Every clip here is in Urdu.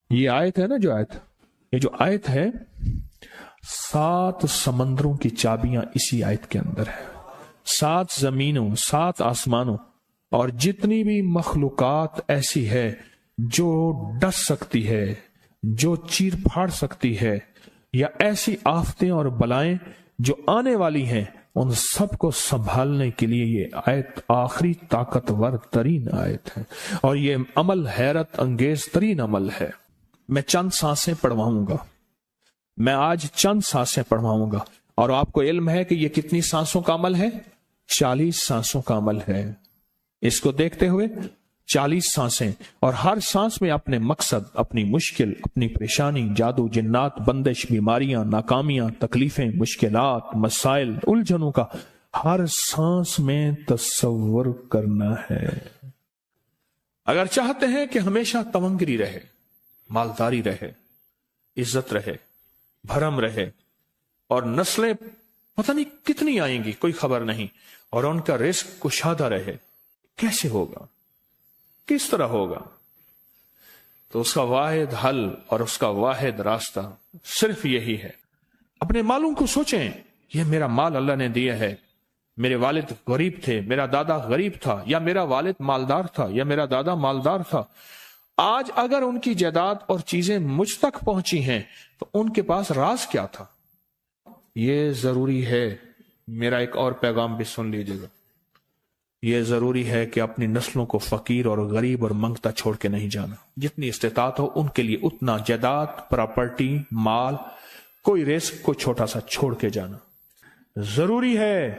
یہ آیت ہے نا، یہ جو آیت ہے 7 سمندروں کی چابیاں اسی آیت کے اندر ہے. 7 زمینوں، 7 آسمانوں اور جتنی بھی مخلوقات ایسی ہے جو ڈس سکتی ہے، جو چیر پھاڑ سکتی ہے، یا ایسی آفتیں اور بلائیں جو آنے والی ہیں، ان سب کو سنبھالنے کے لیے یہ آیت آخری طاقتور ترین آیت ہے، اور یہ عمل حیرت انگیز ترین عمل ہے. میں چند سانسیں پڑھواؤں گا، میں آج چند سانسیں پڑھواؤں گا، اور آپ کو علم ہے کہ یہ کتنی سانسوں کا عمل ہے؟ 40 سانسوں کا عمل ہے. اس کو دیکھتے ہوئے 40 سانسیں، اور ہر سانس میں اپنے مقصد، اپنی مشکل، اپنی پریشانی، جادو، جنات، بندش، بیماریاں، ناکامیاں، تکلیفیں، مشکلات، مسائل، الجھنوں کا ہر سانس میں تصور کرنا ہے. اگر چاہتے ہیں کہ ہمیشہ تونگری رہے، مالداری رہے، عزت رہے، بھرم رہے، اور نسلیں پتہ نہیں کتنی آئیں گی کوئی خبر نہیں، اور ان کا رزق کشادہ رہے، کیسے ہوگا؟ کس طرح ہوگا؟ تو اس کا واحد حل اور اس کا واحد راستہ صرف یہی ہے. اپنے مالوں کو سوچیں، یہ میرا مال اللہ نے دیا ہے. میرے والد غریب تھے، میرا دادا غریب تھا، یا میرا والد مالدار تھا، یا میرا دادا مالدار تھا. آج اگر ان کی جائیداد اور چیزیں مجھ تک پہنچی ہیں تو ان کے پاس راز کیا تھا؟ یہ ضروری ہے. میرا ایک اور پیغام بھی سن لیجیے گا. یہ ضروری ہے کہ اپنی نسلوں کو فقیر اور غریب اور منگتا چھوڑ کے نہیں جانا. جتنی استطاعت ہو ان کے لیے اتنا جائیداد، پراپرٹی، مال، کوئی رزق کو چھوٹا سا چھوڑ کے جانا ضروری ہے.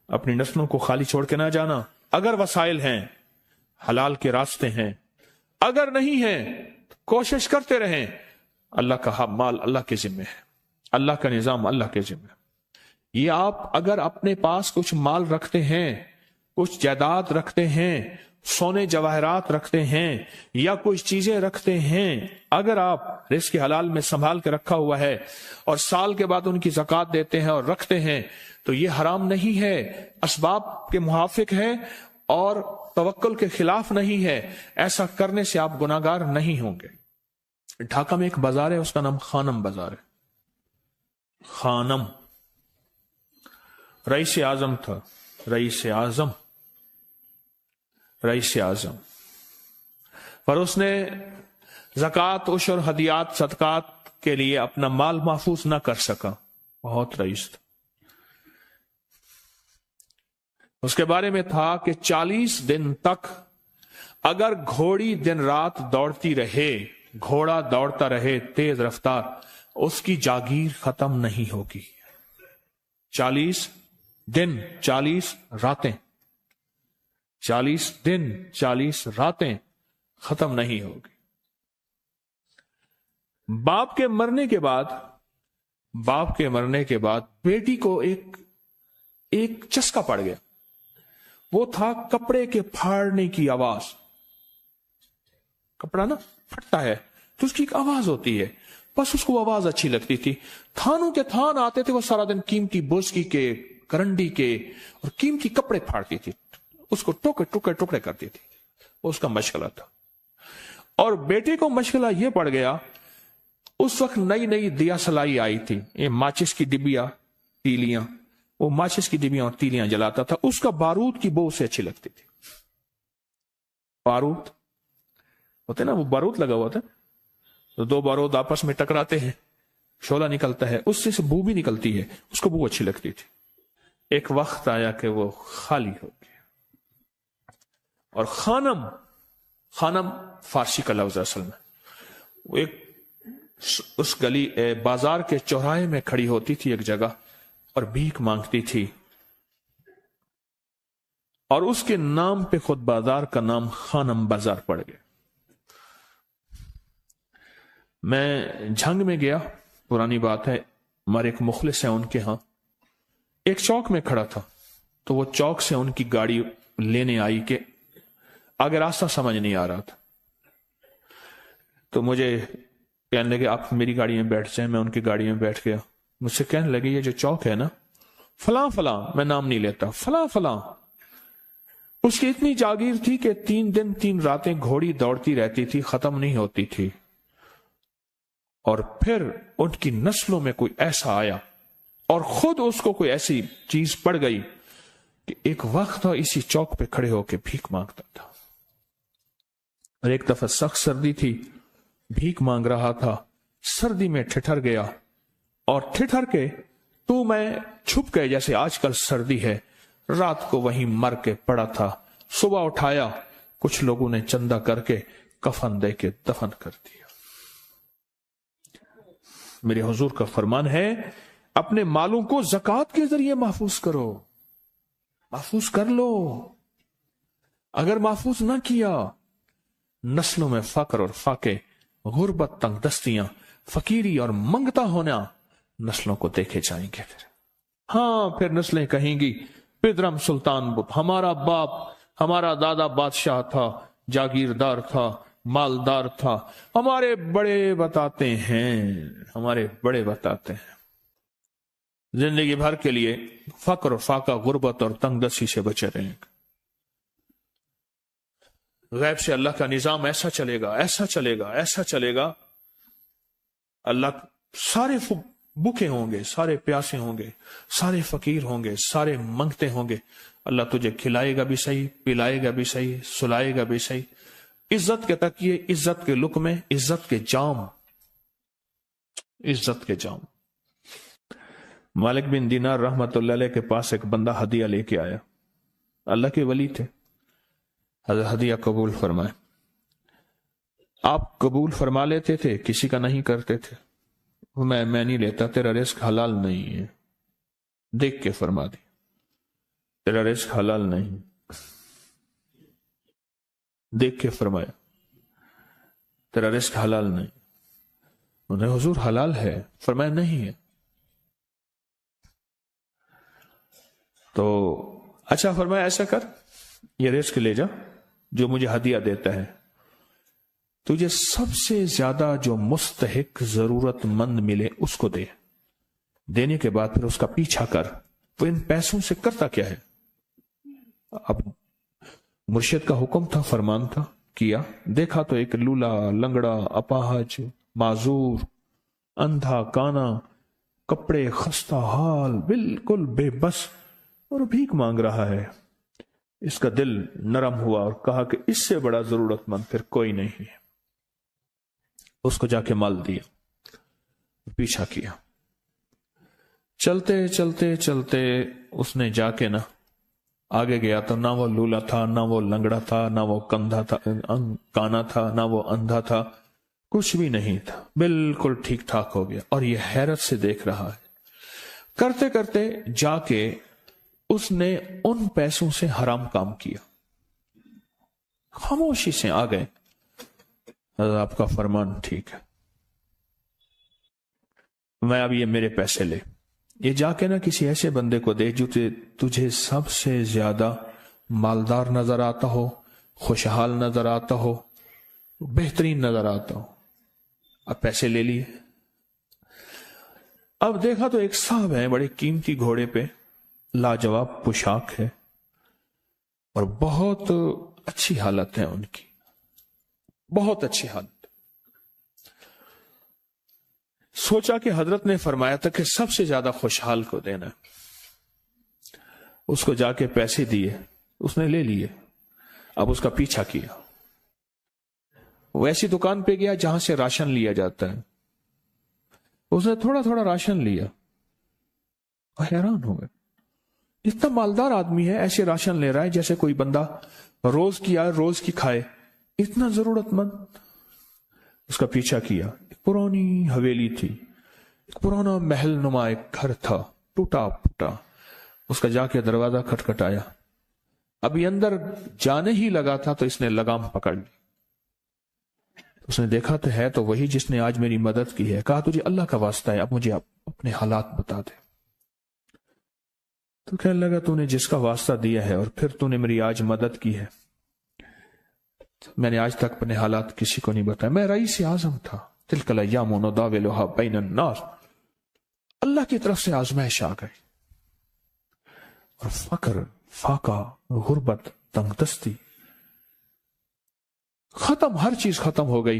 اپنی نسلوں کو خالی چھوڑ کے نہ جانا. اگر وسائل ہیں، حلال کے راستے ہیں، اگر نہیں ہیں کوشش کرتے رہیں. اللہ کا مال اللہ کے ذمہ ہے، اللہ کا نظام اللہ کے ذمہ ہے. یہ آپ اگر اپنے پاس کچھ مال رکھتے ہیں، کچھ جائیداد رکھتے ہیں، سونے جواہرات رکھتے ہیں، یا کچھ چیزیں رکھتے ہیں، اگر آپ رزق حلال میں سنبھال کے رکھا ہوا ہے اور سال کے بعد ان کی زکوٰۃ دیتے ہیں اور رکھتے ہیں، تو یہ حرام نہیں ہے، اسباب کے موافق ہے اور توکل کے خلاف نہیں ہے. ایسا کرنے سے آپ گناہگار نہیں ہوں گے. ڈھاکہ میں ایک بازار ہے، اس کا نام خانم بازار ہے. خانم رئیس اعظم تھا، رئیس اعظم، پر اس نے زکوٰۃ، عشر، ہدیات، صدقات کے لیے اپنا مال محفوظ نہ کر سکا. بہت رئیس تھا. اس کے بارے میں تھا کہ 40 دن تک اگر گھوڑی دن رات دوڑتی رہے، گھوڑا دوڑتا رہے تیز رفتار، اس کی جاگیر ختم نہیں ہوگی. 40 دن 40 راتیں، 40 دن 40 راتیں ختم نہیں ہوگی. باپ کے مرنے کے بعد بیٹی کو ایک چسکا پڑ گیا. وہ تھا کپڑے کے پھاڑنے کی آواز. کپڑا نا پھٹتا ہے تو اس کی ایک آواز ہوتی ہے، بس اس کو آواز اچھی لگتی تھی. تھانوں کے تھان آتے تھے، وہ سارا دن قیمتی بوسکی کے، کرنڈی کے اور قیمتی کپڑے پھاڑتی تھی، اس کو ٹکڑے کرتی تھی. وہ اس کا مشغلہ تھا. اور بیٹے کو مشغلہ یہ پڑ گیا، اس وقت نئی دیا سلائی آئی تھی، یہ ماچس کی ڈبیاں، تیلیاں، وہ ماچس کی ڈبیاں اور تیلیاں جلاتا تھا. اس کا بارود کی بو اسے اچھی لگتی تھی. بارود ہوتے نا، وہ بارود لگا ہوا تھا، تو 2 بارود آپس میں ٹکراتے ہیں، شعلہ نکلتا ہے، اس سے بو بھی نکلتی ہے، اس کو بو اچھی لگتی تھی. ایک وقت آیا کہ وہ خالی ہو گیا. اور خانم فارسی کا لفظ اصل میں، وہ ایک اس گلی بازار کے چوراہے میں کھڑی ہوتی تھی ایک جگہ اور بھیک مانگتی تھی، اور اس کے نام پہ خود بازار کا نام خانم بازار پڑ گیا. میں جھنگ میں گیا، پرانی بات ہے، ہمارے ایک مخلص ہیں ان کے ہاں، ایک چوک میں کھڑا تھا، تو وہ چوک سے ان کی گاڑی لینے آئی کہ آگے راستہ سمجھ نہیں آ رہا تھا. تو مجھے کہنے لگے آپ میری گاڑی میں بیٹھ جائیں. میں ان کی گاڑی میں بیٹھ گیا. مجھ سے کہنے لگے یہ جو چوک ہے نا، فلاں، میں نام نہیں لیتا، فلاں، اس کی اتنی جاگیر تھی کہ 3 دن 3 راتیں گھوڑی دوڑتی رہتی تھی، ختم نہیں ہوتی تھی. اور پھر ان کی نسلوں میں کوئی ایسا آیا اور خود اس کو کوئی ایسی چیز پڑ گئی کہ ایک وقت تھا اسی چوک پہ کھڑے ہو کے بھیک مانگتا تھا. اور ایک دفعہ سخت سردی تھی، بھیک مانگ رہا تھا، سردی میں ٹھٹر گیا اور ٹھٹر کے تو میں چھپ گئے جیسے آج کل سردی ہے. رات کو وہیں مر کے پڑا تھا. صبح اٹھایا، کچھ لوگوں نے چندہ کر کے کفن دے کے دفن کر دیا. میرے حضور کا فرمان ہے اپنے مالوں کو زکوٰۃ کے ذریعے محفوظ کرو، محفوظ کر لو. اگر محفوظ نہ کیا، نسلوں میں فقر اور فاقے، غربت، تنگ دستیاں، فقیری اور منگتا ہونا نسلوں کو دیکھے جائیں گے. پھر نسلیں کہیں گی پدرم سلطان بت، ہمارا باپ، ہمارا دادا بادشاہ تھا، جاگیردار تھا، مالدار تھا. ہمارے بڑے بتاتے ہیں زندگی بھر کے لیے فقر اور فاقہ، غربت اور تنگ دستی سے بچے رہیں. غیب سے اللہ کا نظام ایسا چلے گا، ایسا چلے گا، ایسا چلے گا. اللہ سارے بھوکے ہوں گے، سارے پیاسے ہوں گے، سارے فقیر ہوں گے، سارے منگتے ہوں گے. اللہ تجھے کھلائے گا بھی صحیح، پلائے گا بھی صحیح، سلائے گا بھی صحیح. عزت کے تکیے، عزت کے لقمے، عزت کے جام، عزت کے جام. مالک بن دینار رحمت اللہ علیہ کے پاس ایک بندہ ہدیہ لے کے آیا. اللہ کے ولی تھے. حضرت ہدیہ قبول فرمائے. آپ قبول فرما لیتے تھے، کسی کا نہیں کرتے تھے. میں نہیں لیتا، تیرا رزق حلال نہیں ہے. دیکھ کے فرما دی تیرا رزق حلال نہیں. دیکھ کے فرمایا تیرا رزق حلال نہیں. انہوں نے حضور حلال ہے، فرمایا نہیں ہے. تو اچھا فرمایا ایسا کر، یہ رزق لے جا جو مجھے ہدیہ دیتا ہے. تجھے سب سے زیادہ جو مستحق ضرورت مند ملے اس کو دے. دینے کے بعد پھر اس کا پیچھا کر. وہ ان پیسوں سے کرتا کیا ہے؟ اب مرشد کا حکم تھا، فرمان تھا، کیا. دیکھا تو ایک لولا، لنگڑا، اپاہج، معذور، اندھا، کانا، کپڑے خستہ حال، بالکل بے بس، اور بھیک مانگ رہا ہے. اس کا دل نرم ہوا اور کہا کہ اس سے بڑا ضرورت مند پھر کوئی نہیں ہے. اس کو جا کے مال دیا، پیچھا کیا. چلتے چلتے چلتے اس نے جا کے نا آگے گیا تو نہ وہ لولا تھا، نہ وہ لنگڑا تھا، نہ وہ کندھا تھا، کانا تھا، نہ وہ اندھا تھا، کچھ بھی نہیں تھا. بالکل ٹھیک ٹھاک ہو گیا اور یہ حیرت سے دیکھ رہا ہے. کرتے کرتے جا کے اس نے ان پیسوں سے حرام کام کیا. خاموشی سے آ گئے، آپ کا فرمان ٹھیک ہے، میں اب یہ میرے پیسے لے. یہ جا کے نا کسی ایسے بندے کو دے جو تجھے سب سے زیادہ مالدار نظر آتا ہو، خوشحال نظر آتا ہو، بہترین نظر آتا ہو. اب پیسے لے لیے. اب دیکھا تو ایک صاحب ہے، بڑے قیمتی گھوڑے پہ، لاجواب پوشاک ہے اور بہت اچھی حالت ہے ان کی، بہت اچھی حالت. سوچا کہ حضرت نے فرمایا تھا کہ سب سے زیادہ خوشحال کو دینا. اس کو جا کے پیسے دیے، اس نے لے لیے. اب اس کا پیچھا کیا. وہ ایسی دکان پہ گیا جہاں سے راشن لیا جاتا ہے. اس نے تھوڑا تھوڑا راشن لیا. حیران ہو گئے، اتنا مالدار آدمی ہے، ایسے راشن لے رہا ہے جیسے کوئی بندہ روز کی آئے روز کی کھائے، اتنا ضرورت مند. اس کا پیچھا کیا. ایک پرانی حویلی تھی، ایک پرانا محل نما ایک گھر تھا، ٹوٹا پھوٹا. اس کا جا کے دروازہ کھٹکھٹایا. ابھی اندر جانے ہی لگا تھا تو اس نے لگام پکڑ لی. اس نے دیکھا تو ہے تو وہی جس نے آج میری مدد کی ہے. کہا تجھے اللہ کا واسطہ ہے، اب مجھے اپنے حالات بتا دے. تو کہنے لگا تو نے جس کا واسطہ دیا ہے اور پھر تو نے میری آج مدد کی ہے، میں نے آج تک اپنے حالات کسی کو نہیں بتایا. میں رئیس اعظم تھا. تلک الایام نداولها بین الناس. اللہ کی طرف سے آزمائش آ گئی اور فقر، فاقہ، غربت، تنگ دستی ختم، ہر چیز ختم ہو گئی.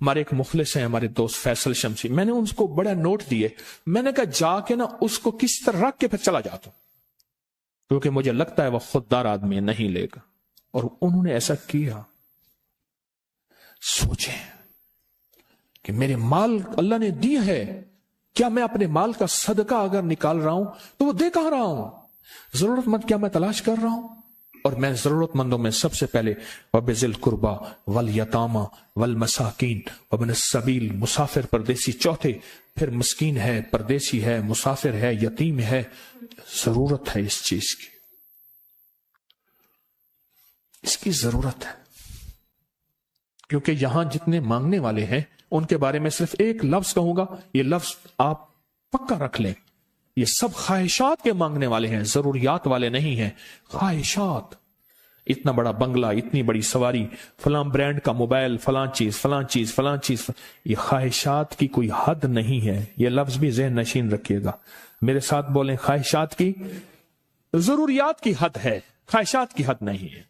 ہمارے ایک مخلص ہیں ہمارے دوست فیصل شمسی، میں نے ان کو بڑا نوٹ دیے، میں نے کہا جا کے نا اس کو کس طرح رکھ کے پھر چلا جاتا ہوں، کیونکہ مجھے لگتا ہے وہ خوددار آدمی نہیں لے گا، اور انہوں نے ایسا کیا۔ سوچیں کہ میرے مال اللہ نے دی ہے، کیا میں اپنے مال کا صدقہ اگر نکال رہا ہوں تو وہ دے کہاں رہا ہوں؟ ضرورت مند کیا میں تلاش کر رہا ہوں؟ اور میں ضرورت مندوں میں سب سے پہلے وَبِذِي الْقُرْبَى وَالْيَتَامَى وَالْمَسَاكِينِ وَابْنِ السَّبِيلِ، مسافر پردیسی چوتھے، پھر مسکین ہے، پردیسی ہے، مسافر ہے، یتیم ہے۔ ضرورت ہے اس چیز کی، اس کی ضرورت ہے، کیونکہ یہاں جتنے مانگنے والے ہیں ان کے بارے میں صرف ایک لفظ کہوں گا، یہ لفظ آپ پکا رکھ لیں، یہ سب خواہشات کے مانگنے والے ہیں، ضروریات والے نہیں ہیں، خواہشات۔ اتنا بڑا بنگلہ، اتنی بڑی سواری، فلاں برانڈ کا موبائل، فلاں چیز فلاں چیز فلاں چیز، یہ خواہشات کی کوئی حد نہیں ہے، یہ لفظ بھی ذہن نشین رکھیے گا، میرے ساتھ بولیں، خواہشات کی، ضروریات کی حد ہے، خواہشات کی حد نہیں ہے۔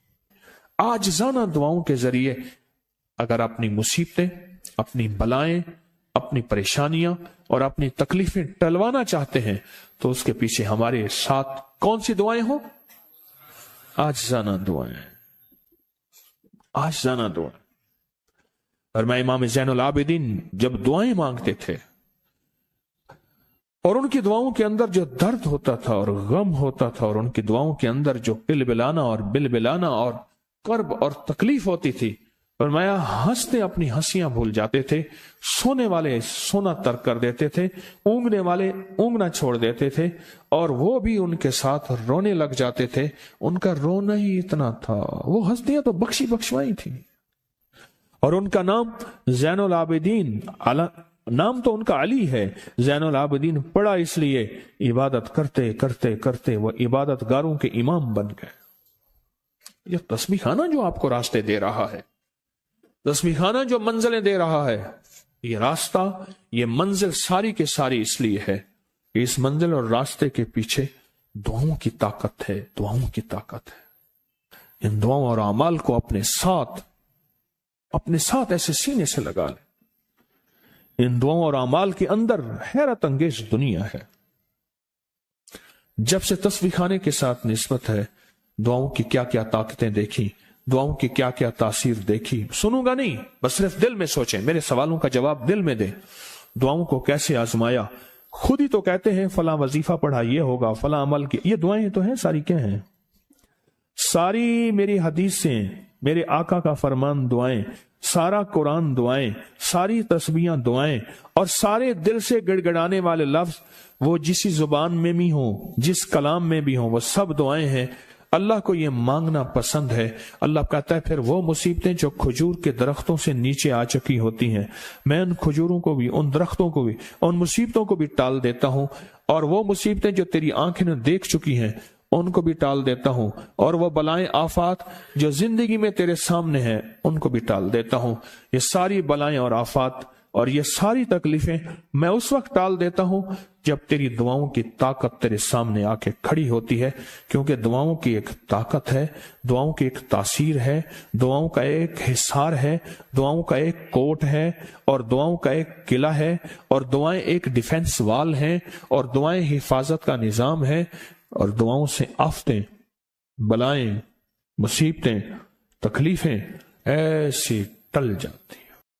عاجزانہ دعاؤں کے ذریعے اگر اپنی مصیبتیں، اپنی بلائیں، اپنی پریشانیاں اور اپنی تکلیفیں ٹلوانا چاہتے ہیں تو اس کے پیچھے ہمارے ساتھ کون سی دعائیں ہوں؟ عاجزانہ دعائیں، عاجزانہ دعائیں۔ اور میں امام زین العابدین جب دعائیں مانگتے تھے اور ان کی دعاؤں کے اندر جو درد ہوتا تھا اور غم ہوتا تھا، اور ان کی دعاؤں کے اندر جو بلبلانا اور بلبلانا اور کرب اور تکلیف ہوتی تھی، فرمایا ہنستے اپنی ہنسیاں بھول جاتے تھے، سونے والے سونا ترک کر دیتے تھے، اونگنے والے اونگنا چھوڑ دیتے تھے، اور وہ بھی ان کے ساتھ رونے لگ جاتے تھے۔ ان کا رونا ہی اتنا تھا، وہ ہنسیاں تو بخشی بخشوائی تھی، اور ان کا نام زین العابدین، نام تو ان کا علی ہے، زین العابدین پڑا اس لیے عبادت کرتے کرتے کرتے وہ عبادت گاروں کے امام بن گئے۔ یہ تسبیح خانہ جو آپ کو راستے دے رہا ہے، تسبیح خانہ جو منزلیں دے رہا ہے، یہ راستہ، یہ منزل ساری کے ساری اس لیے ہے کہ اس منزل اور راستے کے پیچھے دعاؤں کی طاقت ہے، دعاؤں کی طاقت ہے۔ ان دعاؤں اور اعمال کو اپنے ساتھ ایسے سینے سے لگا لیں۔ ان دعاؤں اور اعمال کے اندر حیرت انگیز دنیا ہے۔ جب سے تسبیح خانے کے ساتھ نسبت ہے، دعاؤں کی کیا کیا طاقتیں دیکھی، دعاؤں کی کیا کیا تاثیر دیکھی، سنوں گا نہیں، بس صرف دل میں سوچیں، میرے سوالوں کا جواب دل میں دیں۔ دعاؤں کو کیسے آزمایا، خود ہی تو کہتے ہیں فلاں وظیفہ پڑھا یہ ہوگا، فلاں عمل کی، یہ دعائیں تو ہیں ساری، کیا ہیں؟ ساری میری حدیثیں، میرے آقا کا فرمان دعائیں، سارا قرآن دعائیں، ساری تسبیحاں دعائیں، اور سارے دل سے گڑ گڑانے والے لفظ وہ جس زبان میں بھی ہوں، جس کلام میں بھی ہوں، وہ سب دعائیں ہیں۔ اللہ کو یہ مانگنا پسند ہے۔ اللہ کہتا ہے پھر وہ مصیبتیں جو کھجور کے درختوں سے نیچے آ چکی ہوتی ہیں، میں ان کھجوروں کو بھی، ان درختوں کو بھی، ان مصیبتوں کو بھی ٹال دیتا ہوں، اور وہ مصیبتیں جو تیری آنکھیں نے دیکھ چکی ہیں ان کو بھی ٹال دیتا ہوں، اور وہ بلائیں آفات جو زندگی میں تیرے سامنے ہیں ان کو بھی ٹال دیتا ہوں۔ یہ ساری بلائیں اور آفات اور یہ ساری تکلیفیں میں اس وقت ٹال دیتا ہوں جب تیری دعاؤں کی طاقت تیرے سامنے آ کے کھڑی ہوتی ہے، کیونکہ دعاؤں کی ایک طاقت ہے، دعاؤں کی ایک تاثیر ہے، دعاؤں کا ایک حصار ہے، دعاؤں کا ایک کوٹ ہے، اور دعاؤں کا ایک قلعہ ہے، اور دعائیں ایک ڈیفنس وال ہیں، اور دعائیں حفاظت کا نظام ہے، اور دعاؤں سے آفتیں، بلائیں، مصیبتیں، تکلیفیں ایسی ٹل جاتی۔